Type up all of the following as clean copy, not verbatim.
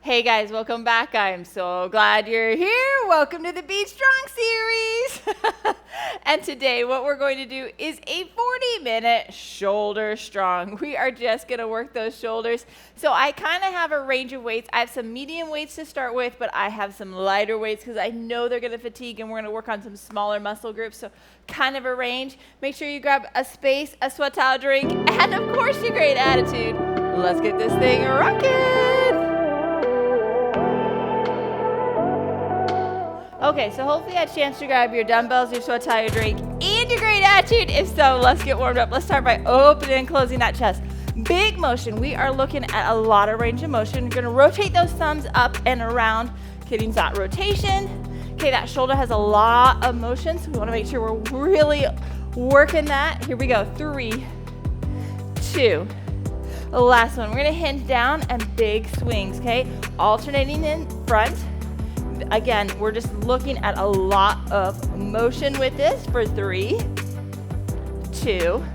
Hey guys, welcome back. I'm so glad you're here. Welcome to the Be Strong series. And today what we're going to do is a 40-minute shoulder strong. We are just going to work those shoulders. So I kind of have a range of weights. I have some medium weights to start with, but I have some lighter weights because I know they're going to fatigue and we're going to work on some smaller muscle groups. So kind of a range. Make sure you grab a space, a sweat towel drink, and of course your great attitude. Let's get this thing rocking. Okay, so hopefully you had a chance to grab your dumbbells, your sweat towel, your drink, and your great attitude. If so, let's get warmed up. Let's start by opening and closing that chest. Big motion. We are looking at a lot of range of motion. You're going to rotate those thumbs up and around, getting that rotation. Okay, that shoulder has a lot of motion, so we want to make sure we're really working that. Here we go. 3, 2. The last one. We're going to hinge down and big swings, okay? Alternating in front. Again, we're just looking at a lot of motion with this for 3, 2.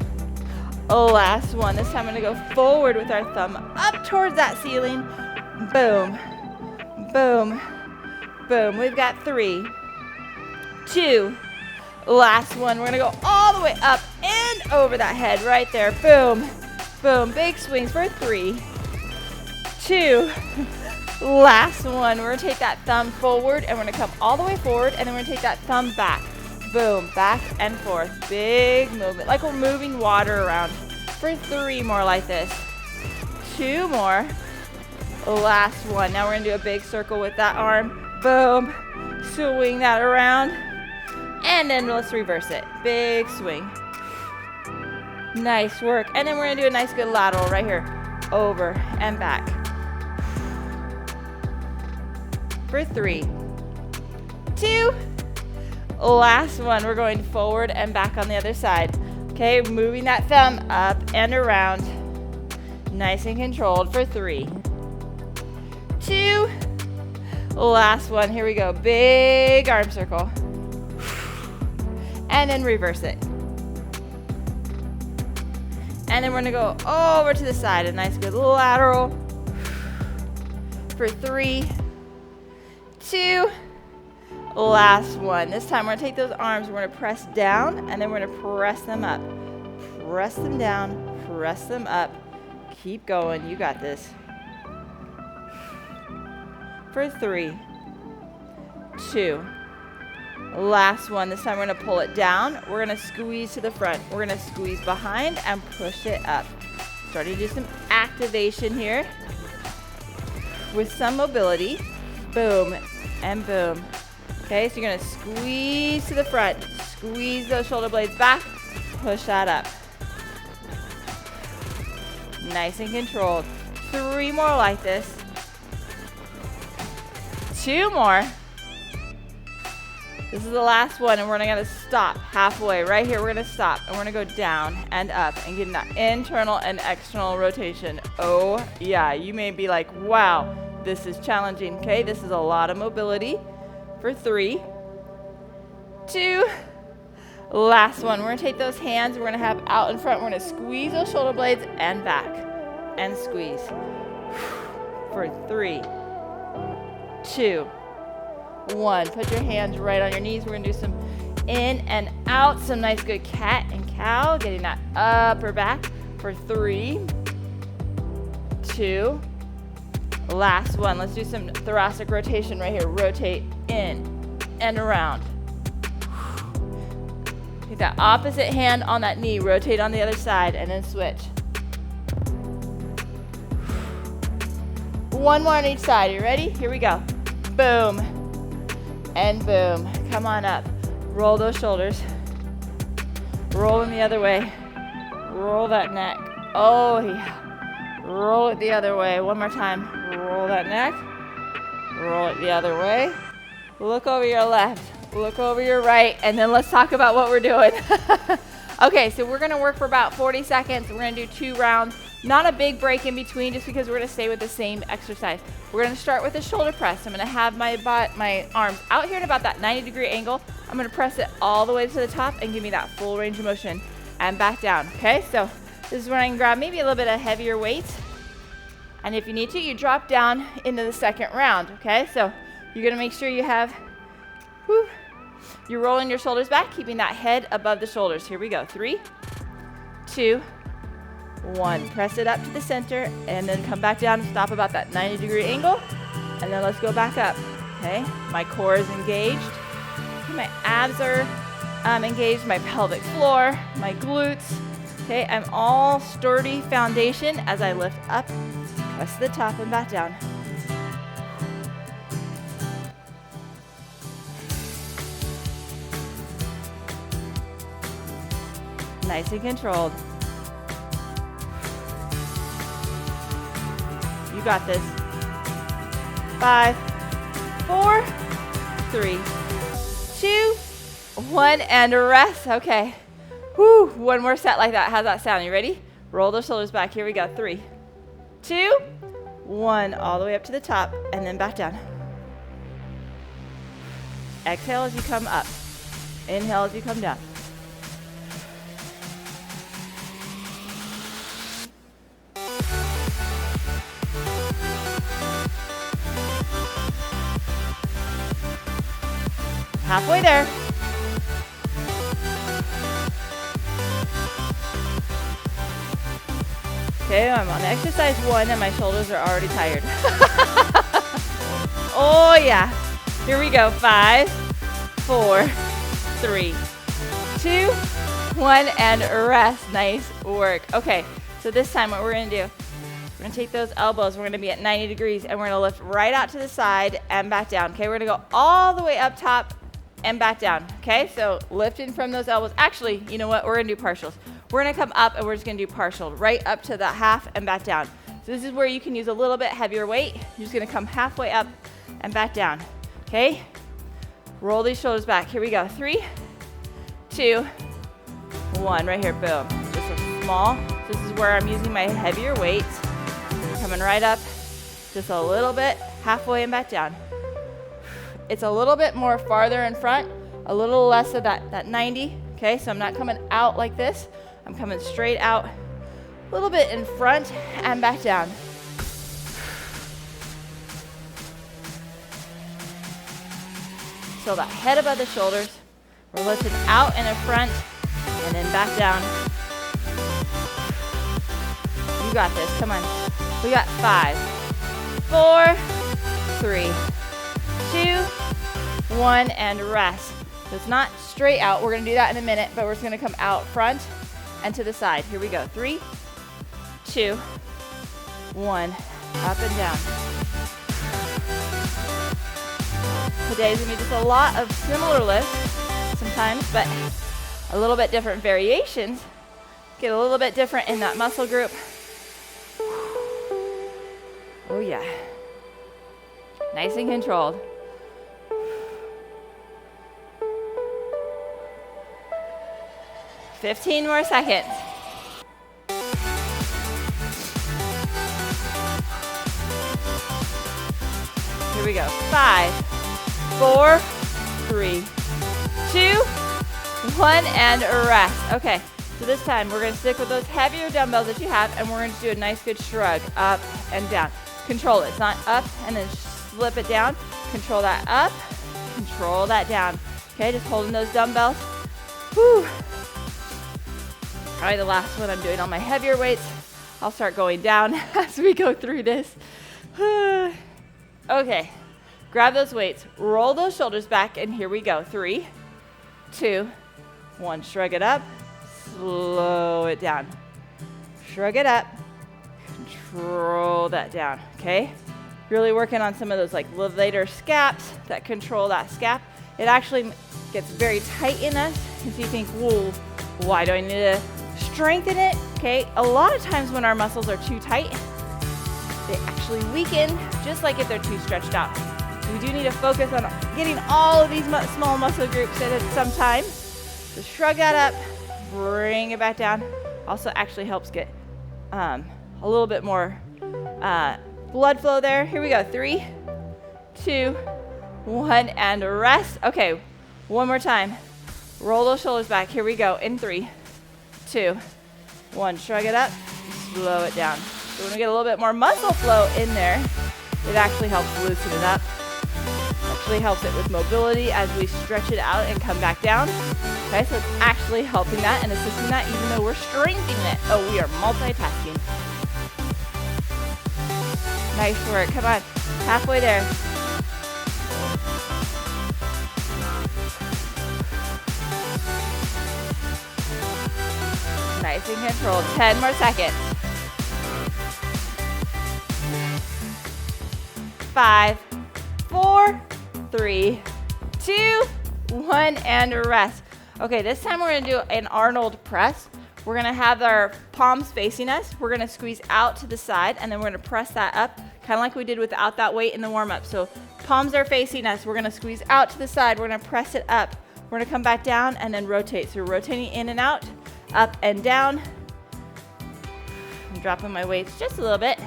Last one. This time I'm going to go forward with our thumb up towards that ceiling. Boom, boom, boom. We've got 3, 2. Last one. We're going to go all the way up and over that head right there. Boom, boom. Big swings for 3, 2. Last one, we're going to take that thumb forward and we're going to come all the way forward and then we're going to take that thumb back. Boom, back and forth. Big movement, like we're moving water around. For 3 more like this. 2 more. Last one. Now we're going to do a big circle with that arm. Boom. Swing that around. And then let's reverse it. Big swing. Nice work. And then we're going to do a nice good lateral right here. Over and back. For 3, 2. Last one, we're going forward and back on the other side. Okay, moving that thumb up and around. Nice and controlled for 3, 2. Last one, here we go. Big arm circle. And then reverse it. And then we're gonna go over to the side. A nice good lateral. For 3, 2. Last one. This time we're going to take those arms, we're going to press down, and then we're going to press them up. Press them down, press them up. Keep going. You got this. For 3, 2. Last one. This time we're going to pull it down. We're going to squeeze to the front. We're going to squeeze behind and push it up. Starting to do some activation here with some mobility. Boom and boom. Okay, so you're going to squeeze to the front. Squeeze those shoulder blades back. Push that up. Nice and controlled. 3 more like this. 2 more. This is the last one, and we're going to stop halfway. Right here, we're going to stop, and we're going to go down and up and get that internal and external rotation. Oh, yeah. You may be like, wow. This is challenging, okay? This is a lot of mobility. For 3, 2. Last one. We're going to take those hands we're going to have out in front. We're going to squeeze those shoulder blades and back and squeeze. For 3, 2, 1. Put your hands right on your knees. We're going to do some in and out. Some nice good cat and cow. Getting that upper back. For 3, 2. Last one. Let's do some thoracic rotation right here. Rotate in and around. Take that opposite hand on that knee. Rotate on the other side and then switch. 1 more on each side. Are you ready? Here we go. Boom and boom. Come on up. Roll those shoulders. Roll them the other way. Roll that neck. Oh, yeah. Roll it the other way. One more time. Roll that neck. Roll it the other way. Look over your left. Look over your right. And then let's talk about what we're doing. Okay, so we're going to work for about 40 seconds. We're going to do 2 rounds. Not a big break in between just because we're going to stay with the same exercise. We're going to start with a shoulder press. I'm going to have my arms out here at about that 90-degree angle. I'm going to press it all the way to the top and give me that full range of motion. And back down. Okay, so this is where I can grab maybe a little bit of heavier weights. And if you need to, you drop down into the second round, okay? So you're gonna make sure you have, you're rolling your shoulders back, keeping that head above the shoulders. Here we go, 3, 2, 1. Press it up to the center, and then come back down and stop about that 90-degree angle. And then let's go back up, okay? My core is engaged. My abs are engaged, my pelvic floor, my glutes. Okay, I'm all sturdy foundation as I lift up, press to the top and back down. Nice and controlled. You got this. 5, 4, 3, 2, 1, and rest. Okay. Whew, one more set like that. How's that sound? You ready? Roll those shoulders back. Here we go. 3, 2, 1. All the way up to the top, and then back down. Exhale as you come up. Inhale as you come down. Halfway there. Okay, I'm on exercise 1 and my shoulders are already tired. Oh yeah. Here we go. 5, 4, 3, 2, 1, and rest. Nice work. Okay, so this time what we're gonna do, we're gonna take those elbows, we're gonna be at 90 degrees, and we're gonna lift right out to the side and back down. Okay, we're gonna go all the way up top and back down. Okay, so lifting from those elbows. Actually, you know what? We're gonna do partials. We're gonna come up and we're just gonna do partial, right up to the half and back down. So this is where you can use a little bit heavier weight. You're just gonna come halfway up and back down. Okay, roll these shoulders back. Here we go. 3, 2, 1. Right here, boom. Just a small. This is where I'm using my heavier weights. Coming right up, just a little bit, halfway and back down. It's a little bit more farther in front, a little less of that 90, okay? So I'm not coming out like this. I'm coming straight out, a little bit in front and back down. So that head above the shoulders, we're lifting out and in front and then back down. You got this, come on. We got 5, 4, 3, 2, 1, and rest. So it's not straight out. We're going to do that in a minute, but we're just going to come out front and to the side. Here we go. 3, 2, 1. Up and down. Today's going to be just a lot of similar lifts sometimes, but a little bit different variations. Get a little bit different in that muscle group. Oh yeah. Nice and controlled. $15 more seconds. Here we go. 5, 4, 3, 2, 1, and rest. Okay, so this time we're going to stick with those heavier dumbbells that you have, and we're going to do a nice good shrug up and down. Control it. It's not up and then slip it down. Control that up, control that down. Okay, just holding those dumbbells. Whew. All right, the last one I'm doing on my heavier weights. I'll start going down as we go through this. Okay, grab those weights, roll those shoulders back, and here we go. 3, 2, 1. Shrug it up, slow it down. Shrug it up, control that down, okay? Really working on some of those like levator scaps that control that scap. It actually gets very tight in us, because you think, whoa, why do I need to strengthen it? Okay, a lot of times when our muscles are too tight, they actually weaken, just like if they're too stretched out. So we do need to focus on getting all of these small muscle groups in at some time. So shrug that up, bring it back down. Also actually helps get a little bit more blood flow there. Here we go. 3, 2, 1, and rest. Okay, one more time. Roll those shoulders back. Here we go. In 3, 2, 1. Shrug it up, slow it down. So when we get a little bit more muscle flow in there, it actually helps loosen it up. Actually helps it with mobility as we stretch it out and come back down. Okay, so it's actually helping that and assisting that even though we're strengthening it. Oh, we are multitasking. Nice work. Come on. Halfway there. Nice and controlled. 10 more seconds. 5, 4, 3, 2, 1, and rest. Okay, this time we're going to do an Arnold press. We're going to have our palms facing us. We're going to squeeze out to the side, and then we're going to press that up, kind of like we did without that weight in the warm-up. So palms are facing us. We're going to squeeze out to the side. We're going to press it up. We're going to come back down and then rotate. So we're rotating in and out, up and down. I'm dropping my weights just a little bit.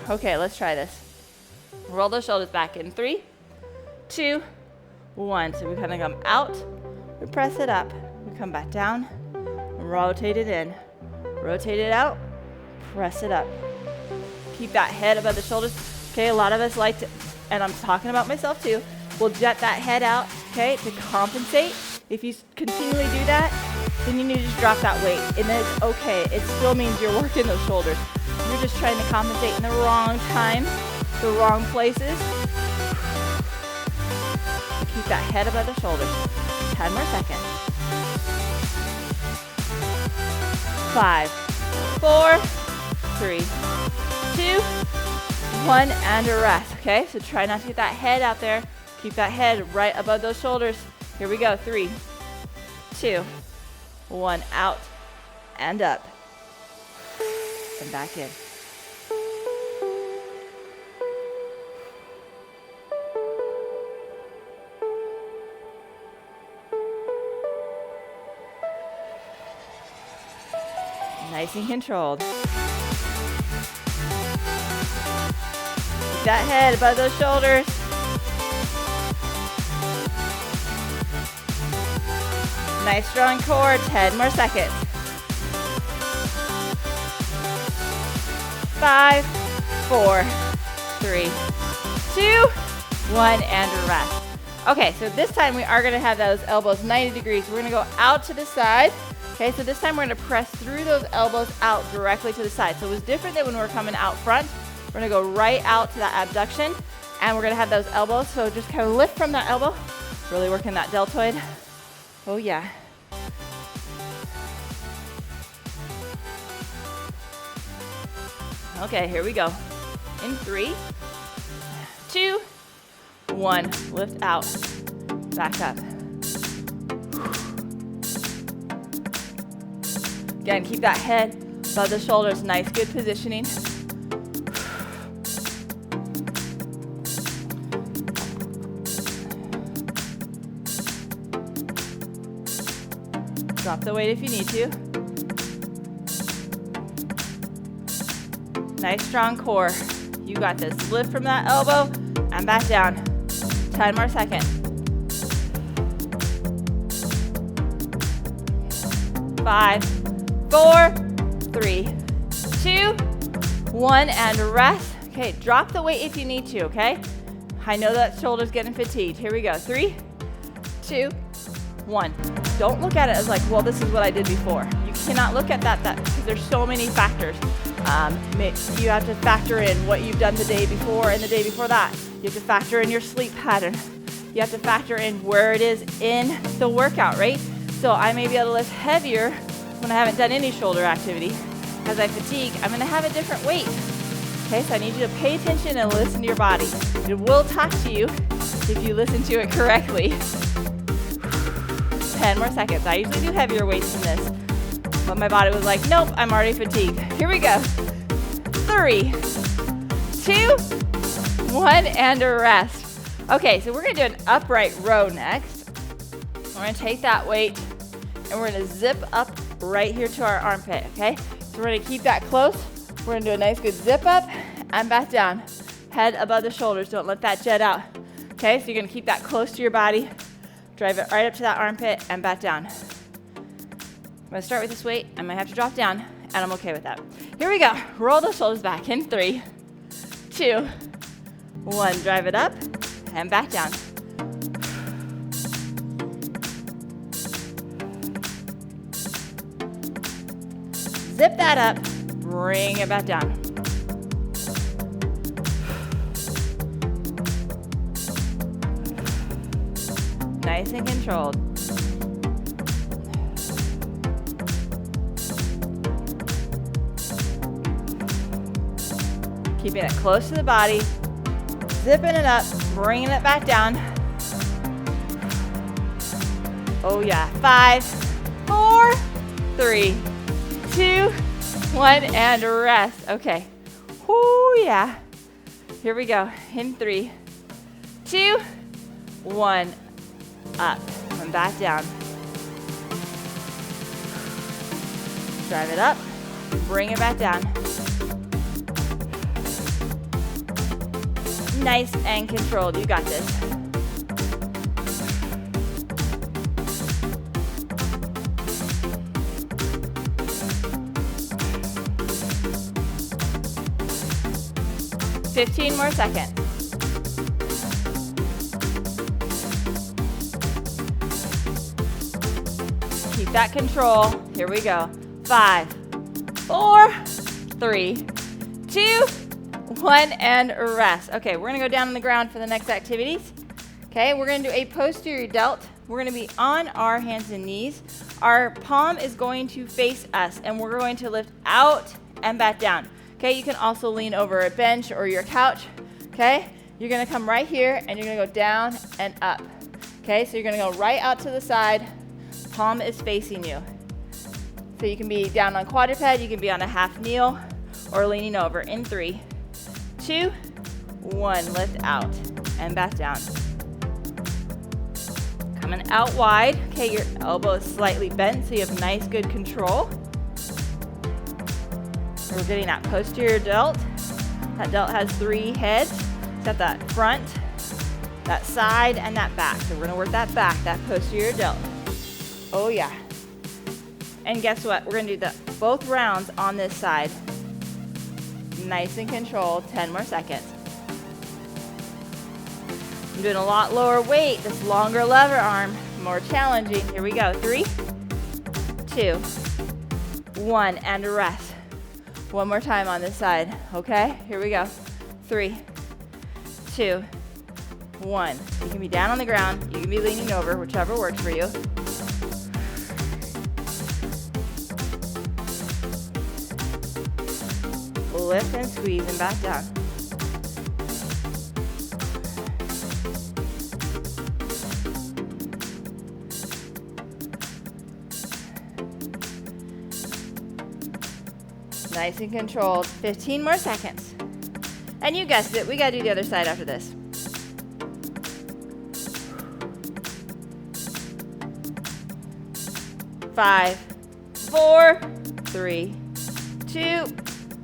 Okay, let's try this. Roll those shoulders back in 3, 2, 1. So we kind of come out, we press it up, we come back down, rotate it in, rotate it out, press it up. Keep that head above the shoulders. Okay, a lot of us like to, and I'm talking about myself too, we'll jet that head out, okay, to compensate. If you continually do that, then you need to just drop that weight, and then it's okay. It still means you're working those shoulders. You're just trying to compensate in the wrong time, the wrong places. Keep that head above the shoulders. 10 more seconds. 5, 4, 3, 2, 1, and a rest. Okay, so try not to get that head out there. Keep that head right above those shoulders. Here we go. 3, 2, 1, out and up. And back in. Nice and controlled. Keep that head above those shoulders. Nice strong core, 10 more seconds. 5, 4, 3, 2, 1, and rest. Okay, so this time we are going to have those elbows 90 degrees. We're going to go out to the side. Okay, so this time we're going to press through those elbows out directly to the side. So it was different than when we were coming out front. We're going to go right out to that abduction, and we're going to have those elbows. So just kind of lift from that elbow, really working that deltoid. Oh yeah. Okay, here we go. In 3, 2, 1. Lift out. Back up. Again, keep that head above the shoulders. Nice, good positioning. Drop the weight if you need to. Nice, strong core. You got this. Lift from that elbow and back down. 10 more seconds. 5, 4, 3, 2, 1, and rest. Okay, drop the weight if you need to, okay? I know that shoulder's getting fatigued. Here we go. 3, 2, 1. Don't look at it as like, well, this is what I did before. You cannot look at that because there's so many factors. You have to factor in what you've done the day before and the day before that. You have to factor in your sleep pattern. You have to factor in where it is in the workout, right? So I may be able to lift heavier when I haven't done any shoulder activity. As I fatigue, I'm gonna have a different weight. Okay, so I need you to pay attention and listen to your body. It will talk to you if you listen to it correctly. 10 more seconds. I usually do heavier weights than this, but my body was like, nope, I'm already fatigued. Here we go. 3, 2, 1, and a rest. Okay, so we're gonna do an upright row next. We're gonna take that weight and we're gonna zip up right here to our armpit, okay? So we're gonna keep that close. We're gonna do a nice good zip up and back down. Head above the shoulders, don't let that jet out. Okay, so you're gonna keep that close to your body. Drive it right up to that armpit and back down. I'm gonna start with this weight. I might have to drop down, and I'm okay with that. Here we go. Roll the shoulders back in 3, 2, 1. Drive it up and back down. Zip that up, bring it back down. Nice and controlled. Keeping it close to the body, zipping it up, bringing it back down. Oh yeah, 5, 4, 3, 2, 1, and rest. Okay. Whoo, yeah. Here we go. In 3, 2, 1. Up and back down. Drive it up. Bring it back down. Nice and controlled. You got this. Fifteen more seconds. Keep that control. Here we go. 5, 4, 3, 2, 1, and rest. Okay, we're gonna go down on the ground for the next activities. Okay, we're gonna do a posterior delt. We're gonna be on our hands and knees. Our palm is going to face us, and we're going to lift out and back down. Okay, you can also lean over a bench or your couch. Okay, you're gonna come right here, and you're gonna go down and up. Okay, so you're gonna go right out to the side. Palm is facing you. So you can be down on quadruped, you can be on a half kneel, or leaning over. In 3, 2, 1, lift out and back down. Coming out wide. Okay, your elbow is slightly bent, so you have nice, good control. We're getting that posterior delt. That delt has 3 heads. It's got that front, that side, and that back. So we're gonna work that back, that posterior delt. Oh yeah. And guess what? We're gonna do both rounds on this side. Nice and controlled, 10 more seconds. I'm doing a lot lower weight, this longer lever arm, more challenging. Here we go, 3, 2, 1, and rest. One more time on this side, okay? Here we go, 3, 2, 1. You can be down on the ground, you can be leaning over, whichever works for you. Lift and squeeze and back down. Nice and controlled. 15 more seconds. And you guessed it, we gotta do the other side after this. Five, 4, 3, 2,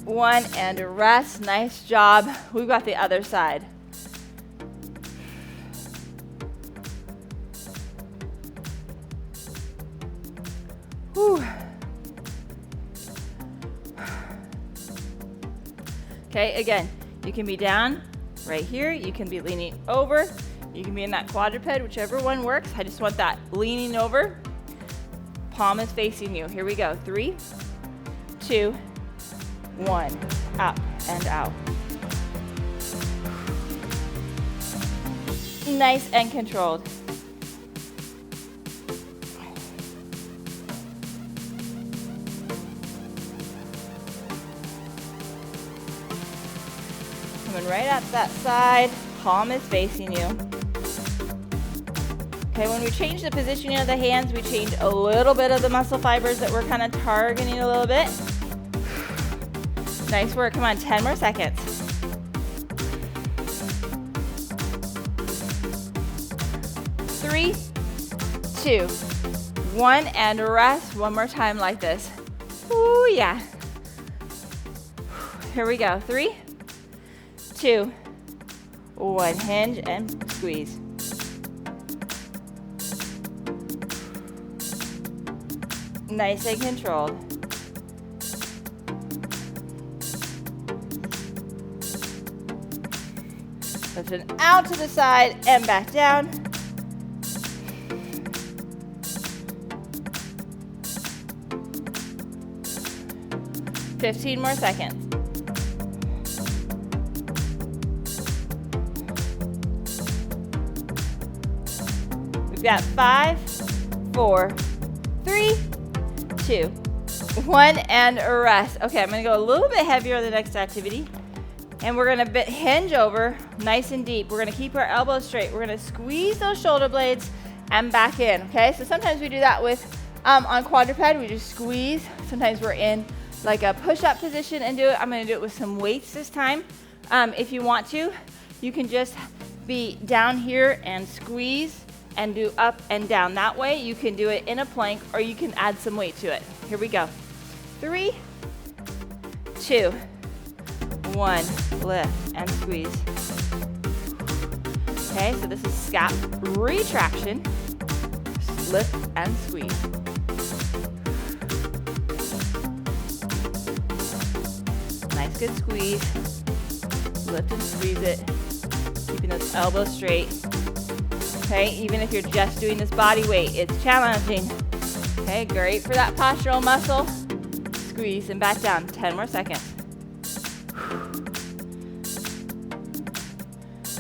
1, and rest. Nice job. We've got the other side. Whew. Okay, again, you can be down right here. You can be leaning over. You can be in that quadruped, whichever one works. I just want that leaning over. Palm is facing you. Here we go. 3, 2, 1, up and out. Nice and controlled. Coming right up that side, palm is facing you. Okay, when we change the positioning of the hands, we change a little bit of the muscle fibers that we're kind of targeting a little bit. Nice work. Come on, 10 more seconds. 3, 2, 1, and rest. One more time like this. Ooh, yeah. Here we go. 3, 2, 1. Hinge and squeeze. Nice and controlled. Lift it out to the side and back down. Fifteen more seconds. We've got 5, 4, 3, 2, 1, and rest. Okay, I'm gonna go a little bit heavier on the next activity. And we're gonna hinge over nice and deep. We're gonna keep our elbows straight. We're gonna squeeze those shoulder blades and back in, okay? So sometimes we do that with, on quadruped, we just squeeze. Sometimes we're in like a push-up position and do it. I'm gonna do it with some weights this time. If you want to, you can just be down here and squeeze and do up and down. That way you can do it in a plank or you can add some weight to it. Here we go. 3, 2, 1, lift and squeeze. Okay, so this is Scap Retraction. Lift and squeeze. Nice, good squeeze. Lift and squeeze it. Keeping those elbows straight. Okay, even if you're just doing this body weight, it's challenging. Okay, great for that postural muscle. Squeeze and back down. 10 more seconds.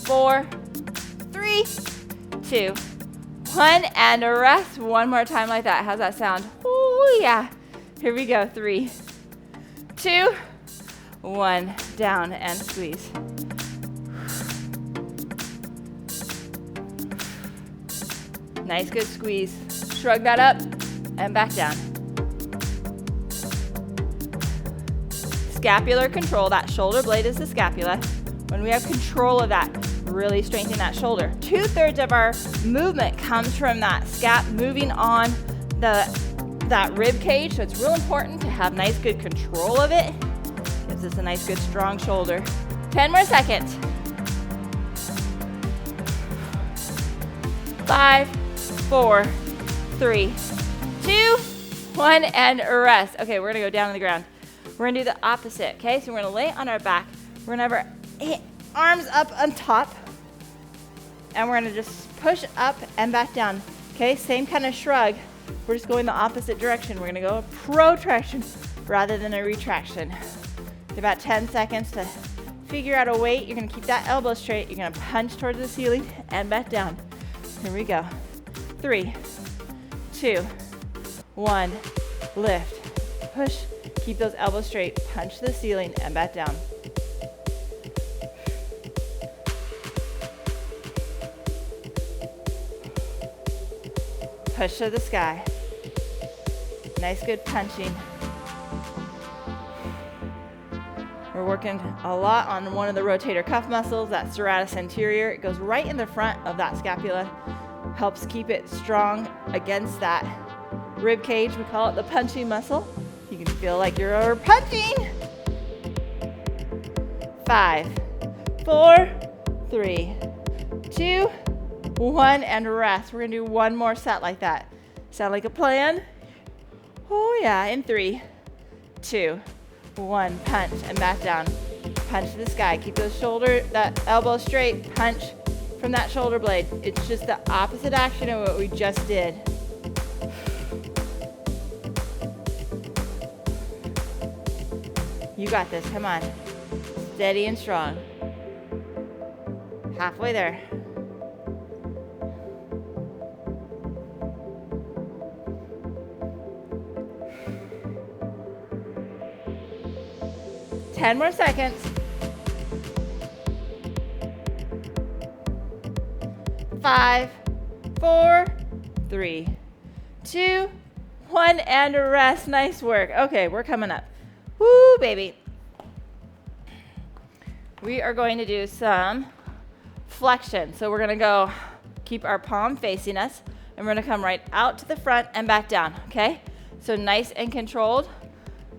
4, 3, 2, 1, and rest. One more time like that. How's that sound? Oh yeah. Here we go. 3, 2, 1, down and squeeze. Nice, good squeeze. Shrug that up and back down. Scapular control. That shoulder blade is the scapula. When we have control of that, really strengthen that shoulder. 2/3 of our movement comes from that scap moving on that rib cage. So it's real important to have nice, good control of it. Gives us a nice, good, strong shoulder. 10 more seconds. 5, 4, 3, 2, 1, and rest. Okay, we're gonna go down on the ground. We're gonna do the opposite, okay? So we're gonna lay on our back. We're gonna have our arms up on top. And we're gonna just push up and back down. Okay, same kind of shrug. We're just going the opposite direction. We're gonna go a protraction rather than a retraction. About 10 seconds to figure out a weight. You're gonna keep that elbow straight. You're gonna punch towards the ceiling and back down. Here we go. 3, 2, 1, lift, push, keep those elbows straight, punch the ceiling and back down. Push to the sky. Nice, good punching. We're working a lot on one of the rotator cuff muscles, that serratus anterior. It goes right in the front of that scapula. Helps keep it strong against that rib cage. We call it the punching muscle. You can feel like you're punching. 5, 4, 3, 2, 1, and rest. We're gonna do one more set like that. Sound like a plan? Oh yeah, in 3, 2, 1, punch and back down. Punch to the sky. Keep that elbow straight. Punch from that shoulder blade. It's just the opposite action of what we just did. You got this, come on. Steady and strong. Halfway there. Ten more seconds. 5, 4, 3, 2, 1, and rest. Nice work. Okay, we're coming up. Woo, baby. We are going to do some flexion. So we're going to go keep our palm facing us, and we're going to come right out to the front and back down, okay? So nice and controlled,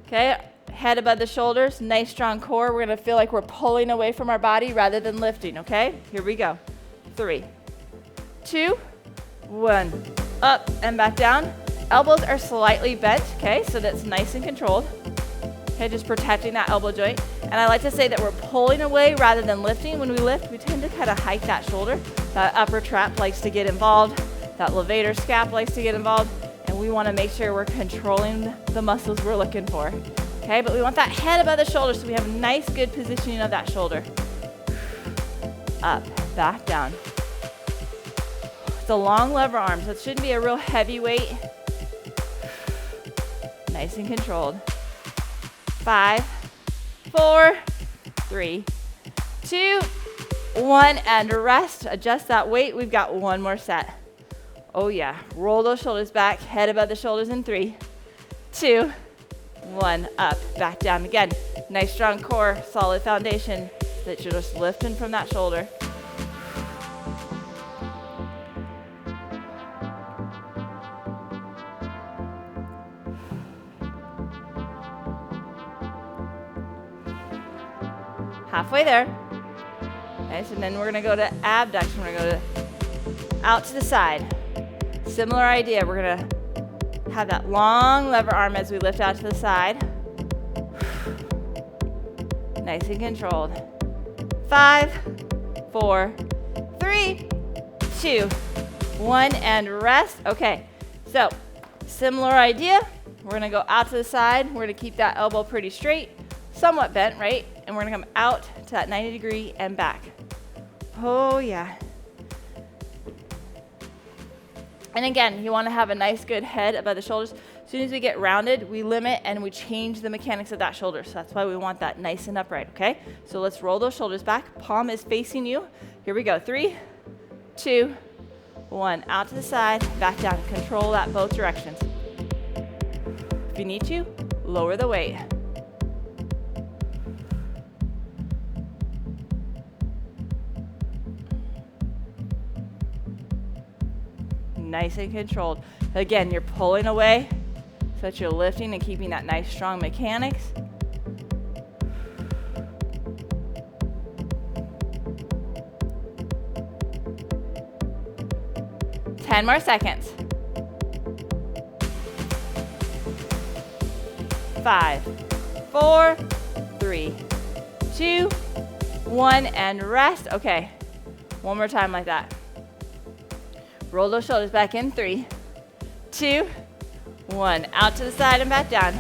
okay? Head above the shoulders, nice strong core. We're going to feel like we're pulling away from our body rather than lifting, okay? Here we go. 3, 2, 1. Up and back down. Elbows are slightly bent, okay? So that's nice and controlled. Okay, just protecting that elbow joint. And I like to say that we're pulling away rather than lifting. When we lift, we tend to kind of hike that shoulder. That upper trap likes to get involved. That levator scap likes to get involved. And we want to make sure we're controlling the muscles we're looking for. Okay, but we want that head above the shoulder so we have a nice, good positioning of that shoulder. Up, back, down. It's a long lever arm, so it shouldn't be a real heavy weight. Nice and controlled. 5, 4, 3, 2, 1, and rest. Adjust that weight. We've got one more set. Oh yeah, roll those shoulders back, head above the shoulders in 3, 2, 1, up, back down. Again, nice strong core, solid foundation that you're just lifting from that shoulder. Halfway there. Okay, so then we're gonna go to abduction. We're gonna go out to the side. Similar idea, we're gonna have that long lever arm as we lift out to the side. Nice and controlled. 5, 4, 3, 2, 1, and rest. Okay, so similar idea. We're gonna go out to the side. We're gonna keep that elbow pretty straight, somewhat bent, right? And we're gonna come out to that 90 degree and back. Oh yeah. And again, you wanna have a nice good head above the shoulders. As soon as we get rounded, we limit and we change the mechanics of that shoulder. So that's why we want that nice and upright, okay? So let's roll those shoulders back. Palm is facing you. Here we go, 3, 2, 1. Out to the side, back down. Control that both directions. If you need to, lower the weight. Nice and controlled. Again, you're pulling away so that you're lifting and keeping that nice strong mechanics. Ten more seconds. 5, 4, 3, 2, 1, and rest. Okay, one more time like that. Roll those shoulders back in. 3, 2, 1. Out to the side and back down.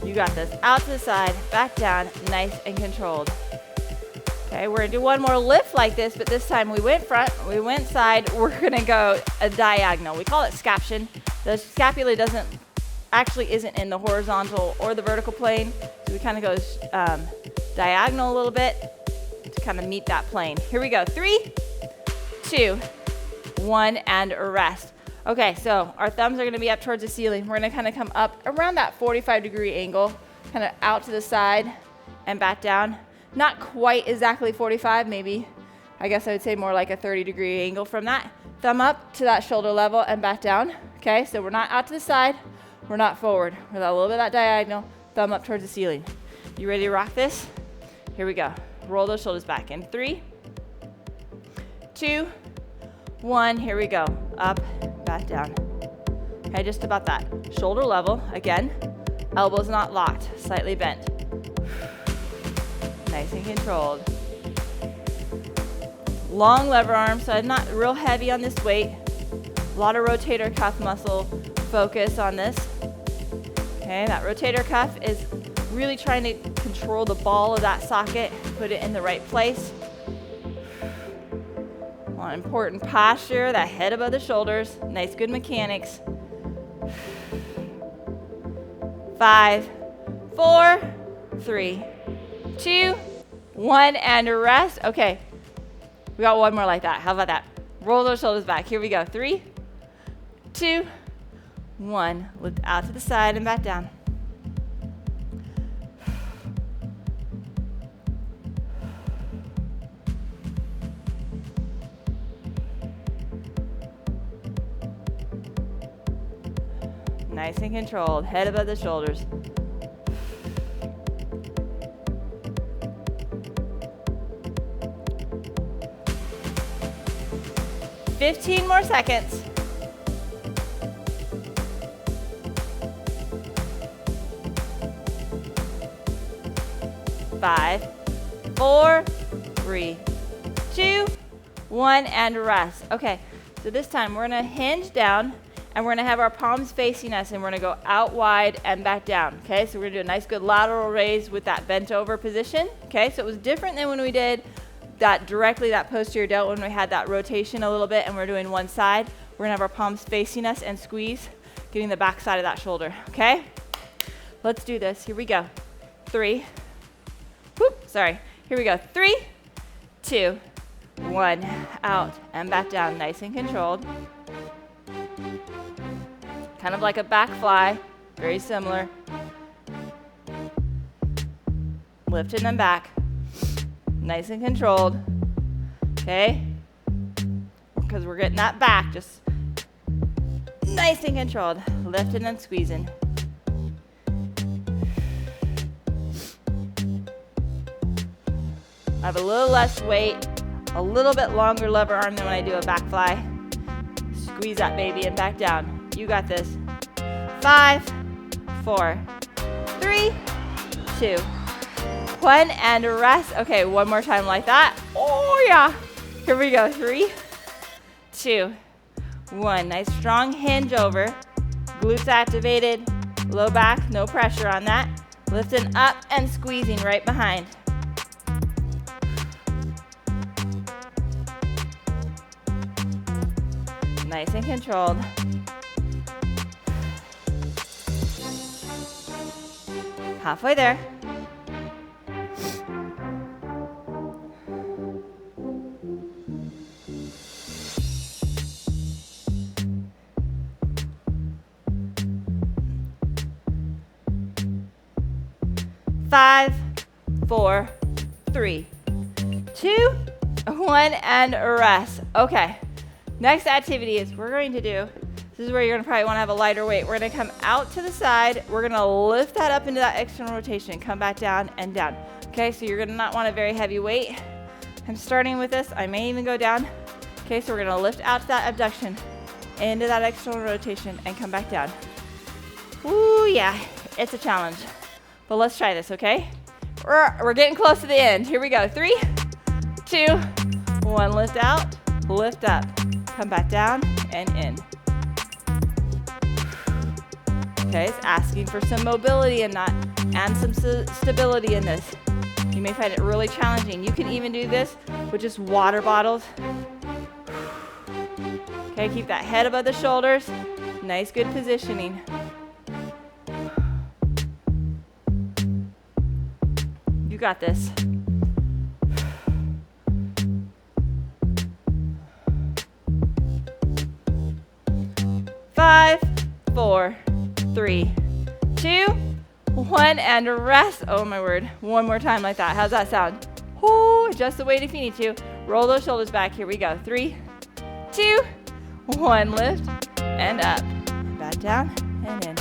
You got this. Out to the side, back down, nice and controlled. Okay, we're gonna do one more lift like this, but this time we went front, we went side, we're gonna go a diagonal. We call it scaption. The scapula isn't in the horizontal or the vertical plane, so we kind of go diagonal a little bit to kind of meet that plane. Here we go, 3, 2, 1, and rest. Okay, so our thumbs are gonna be up towards the ceiling. We're gonna kind of come up around that 45-degree angle, kind of out to the side and back down. Not quite exactly 45, maybe, I guess I would say more like a 30-degree angle from that. Thumb up to that shoulder level and back down. Okay, so we're not out to the side, we're not forward. We're a little bit of that diagonal, thumb up towards the ceiling. You ready to rock this? Here we go. Roll those shoulders back in. 3, 2, 1, here we go. Up, back down. Okay, just about that. Shoulder level, again. Elbows not locked, slightly bent. Nice and controlled. Long lever arm, so I'm not real heavy on this weight. A lot of rotator cuff muscle focus on this. Okay, that rotator cuff is really trying to control the ball of that socket, put it in the right place. On important posture, that head above the shoulders, nice good mechanics. 5, 4, 3, 2, 1, and rest. Okay, we got one more like that. How about that? Roll those shoulders back. Here we go. 3, 2, 1. Lift out to the side and back down. Nice and controlled. Head above the shoulders. 15 more seconds. 5, 4, 3, 2, 1, and rest. Okay, so this time we're gonna hinge down and we're gonna have our palms facing us and we're gonna go out wide and back down. Okay, so we're gonna do a nice good lateral raise with that bent over position. Okay, so it was different than when we did that directly, that posterior delt, when we had that rotation a little bit and we're doing one side. We're gonna have our palms facing us and squeeze, getting the back side of that shoulder, okay? Let's do this, here we go. 3, here we go. 3, 2, 1, out and back down, nice and controlled. Kind of like a back fly, very similar. Lifting them back, nice and controlled, okay? Because we're getting that back, just nice and controlled, lifting and squeezing. I have a little less weight, a little bit longer lever arm than when I do a back fly. Squeeze that baby and back down. You got this. 5, 4, 3, 2, 1, and rest. Okay, one more time like that. Oh yeah. Here we go. 3, 2, 1. Nice strong hinge over. Glutes activated. Low back, no pressure on that. Lifting up and squeezing right behind. Nice and controlled. Halfway there. Five, 4, 3, 2, 1, and rest. Okay. Next activity is we're going to do, this is where you're going to probably want to have a lighter weight. We're going to come out to the side. We're going to lift that up into that external rotation. Come back down and down. Okay, so you're going to not want a very heavy weight. I'm starting with this. I may even go down. Okay, so we're going to lift out to that abduction, into that external rotation, and come back down. Ooh, yeah, it's a challenge. But let's try this, okay? We're getting close to the end. Here we go. 3, 2, 1. Lift out, lift up. Come back down and in. Okay, it's asking for some mobility and some stability in this. You may find it really challenging. You can even do this with just water bottles. Okay, keep that head above the shoulders. Nice, good positioning. You got this. 5, 4, 3, 2, 1, and rest. Oh my word. One more time like that. How's that sound? Ooh, adjust the weight if you need to. Roll those shoulders back. Here we go. 3, 2, 1. Lift and up. Back down and in.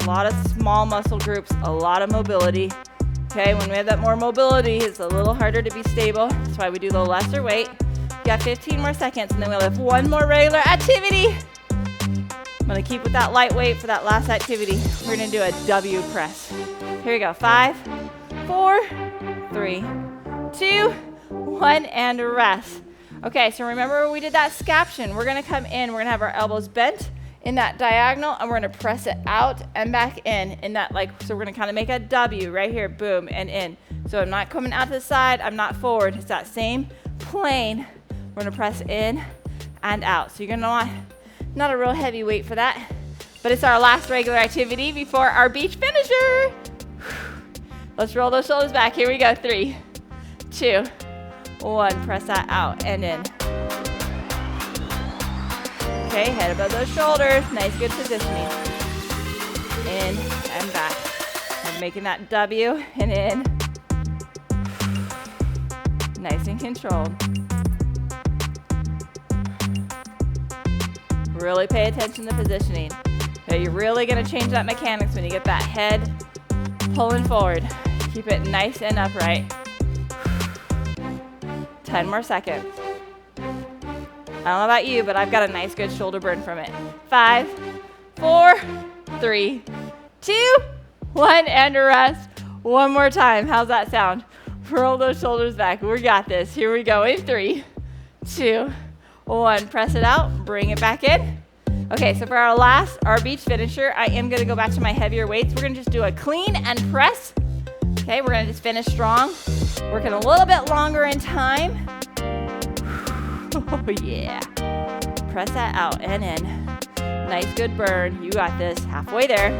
A lot of small muscle groups, a lot of mobility. Okay, when we have that more mobility, it's a little harder to be stable. That's why we do the lesser weight. You got 15 more seconds, and then we'll have one more regular activity. I'm gonna keep with that light weight for that last activity. We're gonna do a W press. Here we go, 5, 4, 3, 2, 1, and rest. Okay, so remember we did that scaption. We're gonna come in, we're gonna have our elbows bent in that diagonal, and we're gonna press it out and back in that, like, so we're gonna kind of make a W right here, boom, and in. So I'm not coming out to the side, I'm not forward, it's that same plane. We're gonna press in and out. So you're gonna want not a real heavy weight for that, but it's our last regular activity before our beach finisher. Let's roll those shoulders back. Here we go. 3, 2, 1. Press that out and in. Okay, head above those shoulders. Nice, good positioning. In and back. And making that W and in. Nice and controlled. Really pay attention to positioning. Okay, you're really gonna change that mechanics when you get that head pulling forward. Keep it nice and upright. 10 more seconds. I don't know about you, but I've got a nice good shoulder burn from it. 5, 4, 3, 2, 1, and rest. One more time. How's that sound? Roll those shoulders back. We got this. Here we go in 3, 2, 1. Press it out. Bring it back in. Okay, so for our beach finisher, I am going to go back to my heavier weights. We're going to just do a clean and press. Okay, we're going to just finish strong. Working a little bit longer in time. Oh, yeah. Press that out and in. Nice, good burn. You got this. Halfway there.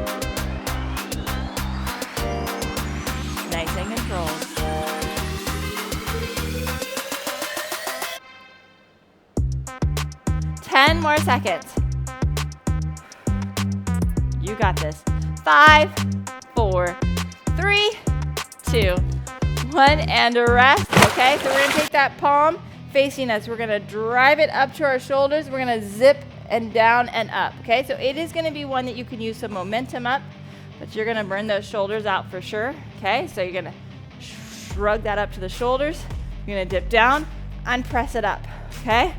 Nice and controlled. Ten more seconds. You got this. 5, 4, 3, 2, 1, and a rest. Okay, so we're gonna take that palm facing us. We're gonna drive it up to our shoulders. We're gonna zip and down and up. Okay, so it is gonna be one that you can use some momentum up, but you're gonna burn those shoulders out for sure. Okay, so you're gonna shrug that up to the shoulders. You're gonna dip down and press it up. Okay,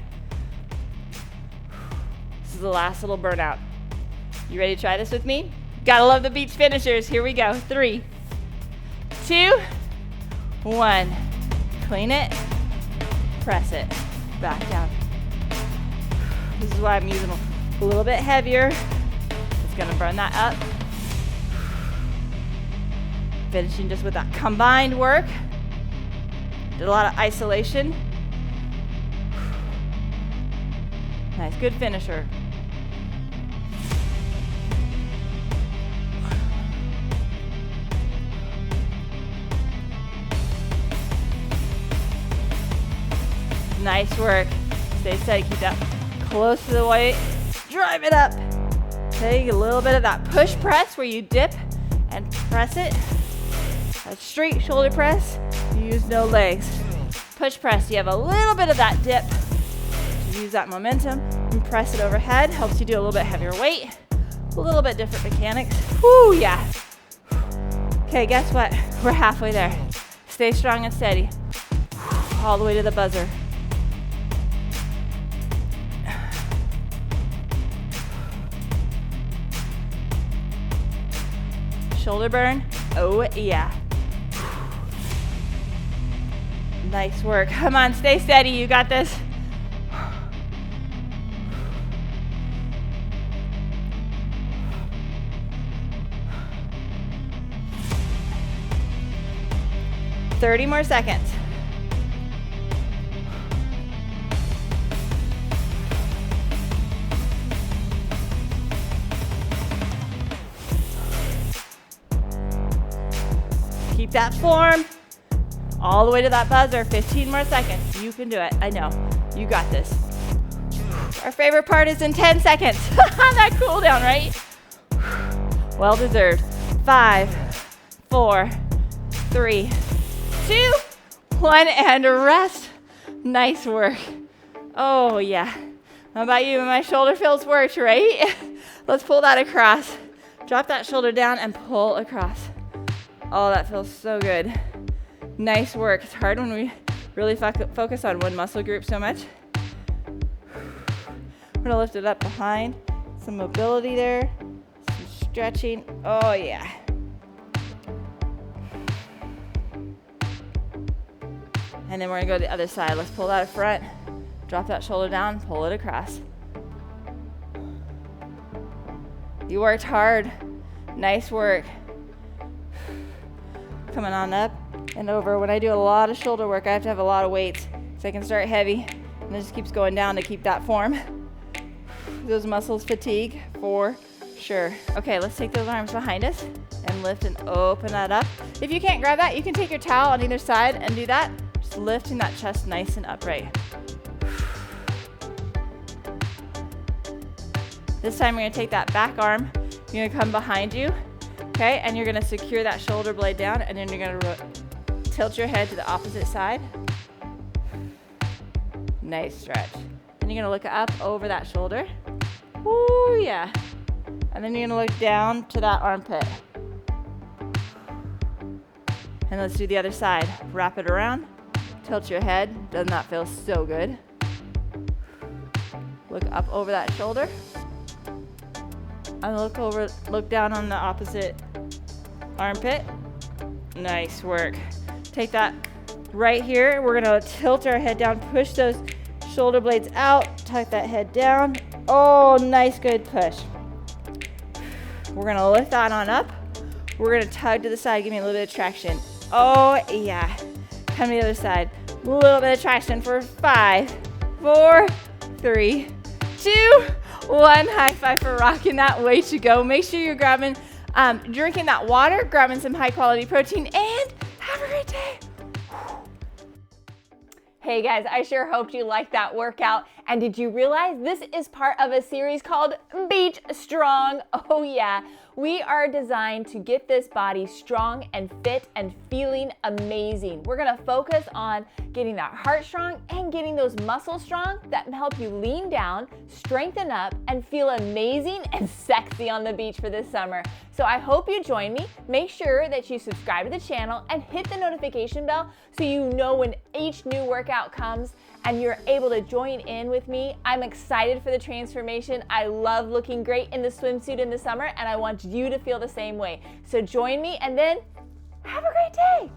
this is the last little burnout. You ready to try this with me? Gotta love the beach finishers. Here we go. 3, 2, 1. Clean it. Press it. Back down. This is why I'm using a little bit heavier. It's gonna burn that up. Finishing just with that combined work. Did a lot of isolation. Nice, good finisher. Nice work. Stay steady, keep that close to the weight. Drive it up. Take a little bit of that push press where you dip and press it. A straight shoulder press, you use no legs. Push press, you have a little bit of that dip. Use that momentum and press it overhead. Helps you do a little bit heavier weight. A little bit different mechanics. Whoo, yeah. Okay, guess what? We're halfway there. Stay strong and steady. All the way to the buzzer. Shoulder burn. Oh, yeah. Nice work. Come on, stay steady. You got this. $30 more seconds. Keep that form all the way to that buzzer. 15 more seconds. You can do it. I know. You got this. Our favorite part is in 10 seconds. That cool down, right? Well deserved. 5, 4, 3, 2, 1, and rest. Nice work. Oh, yeah. How about you? My shoulder feels worked, right? Let's pull that across. Drop that shoulder down and pull across. Oh, that feels so good. Nice work. It's hard when we really focus on one muscle group so much. We're gonna lift it up behind. Some mobility there, some stretching. Oh, yeah. And then we're gonna go to the other side. Let's pull that front, drop that shoulder down, pull it across. You worked hard. Nice work. Coming on up and over. When I do a lot of shoulder work, I have to have a lot of weights so I can start heavy and it just keeps going down to keep that form. Those muscles fatigue for sure. Okay, let's take those arms behind us and lift and open that up. If you can't grab that, you can take your towel on either side and do that. Just lifting that chest nice and upright. This time we're gonna take that back arm. You're gonna come behind you. Okay, and you're gonna secure that shoulder blade down and then you're gonna tilt your head to the opposite side. Nice stretch. And you're gonna look up over that shoulder. Ooh, yeah. And then you're gonna look down to that armpit. And let's do the other side. Wrap it around, tilt your head. Doesn't that feel so good? Look up over that shoulder. And look down on the opposite armpit. Nice work. Take that right here. We're gonna tilt our head down, push those shoulder blades out, tuck that head down. Oh, nice, good push. We're gonna lift that on up. We're gonna tug to the side, give me a little bit of traction. Oh, yeah. Come to the other side. A little bit of traction for 5, 4, 3, 2, 1. High five for rocking that. Way to go. Make sure you're grabbing, drinking that water, grabbing some high quality protein, and have a great day. Hey guys, I sure hoped you liked that workout. And did you realize this is part of a series called Beach Strong? Oh yeah, we are designed to get this body strong and fit and feeling amazing. We're gonna focus on getting that heart strong and getting those muscles strong that help you lean down, strengthen up, and feel amazing and sexy on the beach for this summer. So I hope you join me. Make sure that you subscribe to the channel and hit the notification bell so you know when each new workout comes and you're able to join in with me. I'm excited for the transformation. I love looking great in the swimsuit in the summer, and I want you to feel the same way. So join me and then have a great day.